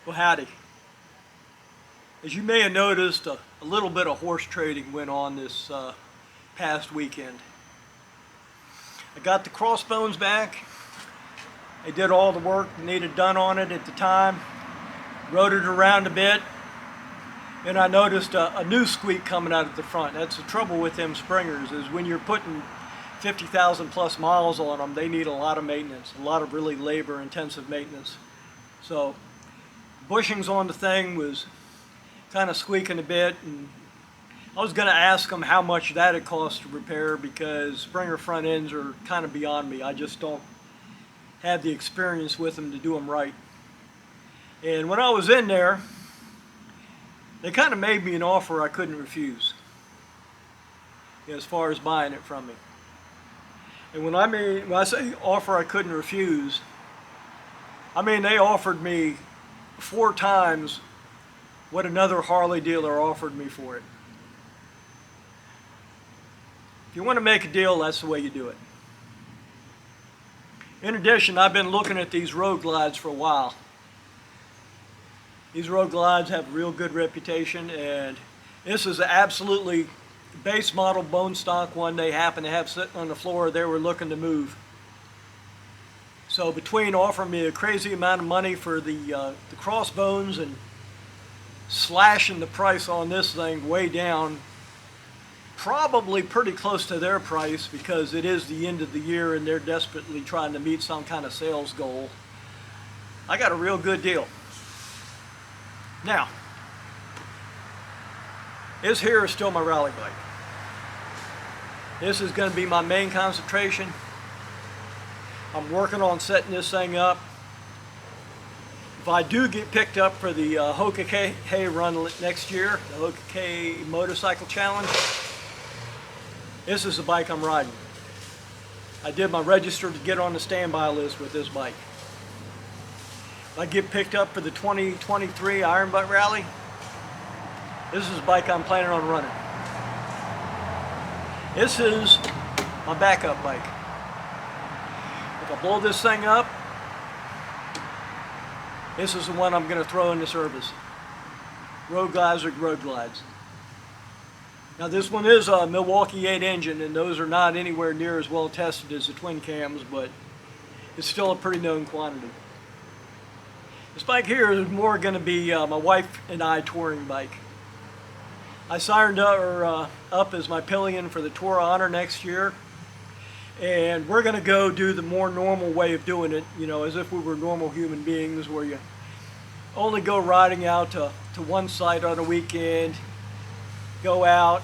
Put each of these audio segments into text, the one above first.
Well, howdy. As you may have noticed, a little bit of horse trading went on this past weekend. I got the CrossBones back. I did all the work needed done on it at the time, rode it around a bit, and I noticed a new squeak coming out at the front. That's the trouble with them springers, is when you're putting 50,000 plus miles on them, they need a lot of maintenance, a lot of really labor intensive maintenance. So bushings on the thing was kind of squeaking a bit, and I was going to ask them how much that would cost to repair, because Springer front ends are kind of beyond me. I just don't have the experience with them to do them right. And when I was in there, they kind of made me an offer I couldn't refuse as far as buying it from me. And when I say offer I couldn't refuse, I mean they offered me 4 times what another Harley dealer offered me for it. If you want to make a deal, that's the way you do it. In addition, I've been looking at these road glides for a while. These road glides have a real good reputation, and this is an absolutely base model bone stock one they happen to have sitting on the floor they were looking to move. So between offering me a crazy amount of money for the CrossBones and slashing the price on this thing way down, probably pretty close to their price because it is the end of the year and they're desperately trying to meet some kind of sales goal, I got a real good deal. Now, this here is still my rally bike. This is going to be my main concentration. I'm working on setting this thing up. If I do get picked up for the Hoka Hey run next year, the Hoka Hey Motorcycle Challenge, this is the bike I'm riding. I did my register to get on the standby list with this bike. If I get picked up for the 2023 Iron Butt Rally, this is the bike I'm planning on running. This is my backup bike. If I blow this thing up, this is the one I'm going to throw into service. Road glides are road glides. Now this one is a Milwaukee 8 engine, and those are not anywhere near as well tested as the twin cams, but it's still a pretty known quantity. This bike here is more going to be my wife and I touring bike. I signed her up as my pillion for the Tour of Honor next year, and we're going to go do the more normal way of doing it, you know, as if we were normal human beings, where you only go riding out to one site on a weekend, go out,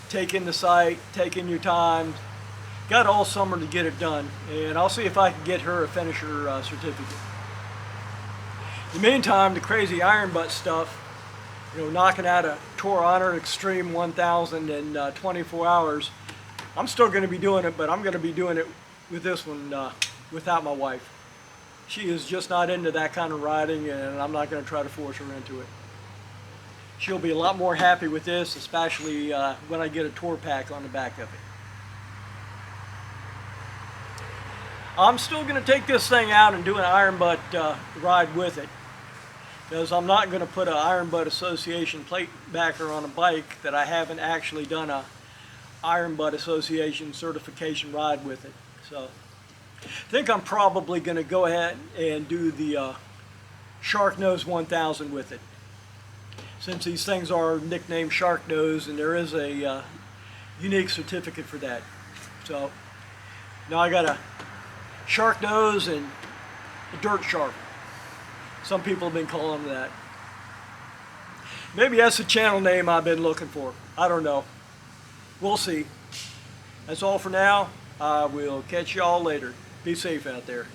take in the site, take in your time. Got all summer to get it done, and I'll see if I can get her a finisher certificate. In the meantime, the crazy iron butt stuff, you know, knocking out a Tour of Honor Extreme 1000 in 24 hours, I'm still going to be doing it, but I'm going to be doing it with this one without my wife. She is just not into that kind of riding, and I'm not going to try to force her into it. She'll be a lot more happy with this, especially when I get a tour pack on the back of it. I'm still going to take this thing out and do an iron butt ride with it, because I'm not going to put an Iron Butt Association plate backer on a bike that I haven't actually done a Iron Butt Association certification ride with it. So I think I'm probably going to go ahead and do the Shark Nose 1000 with it, since these things are nicknamed Shark Nose, and there is a unique certificate for that. So now I got a Shark Nose and a Dirt Shark. Some people have been calling them that. Maybe that's the channel name I've been looking for. I don't know. We'll see. That's all for now. I will catch y'all later. Be safe out there.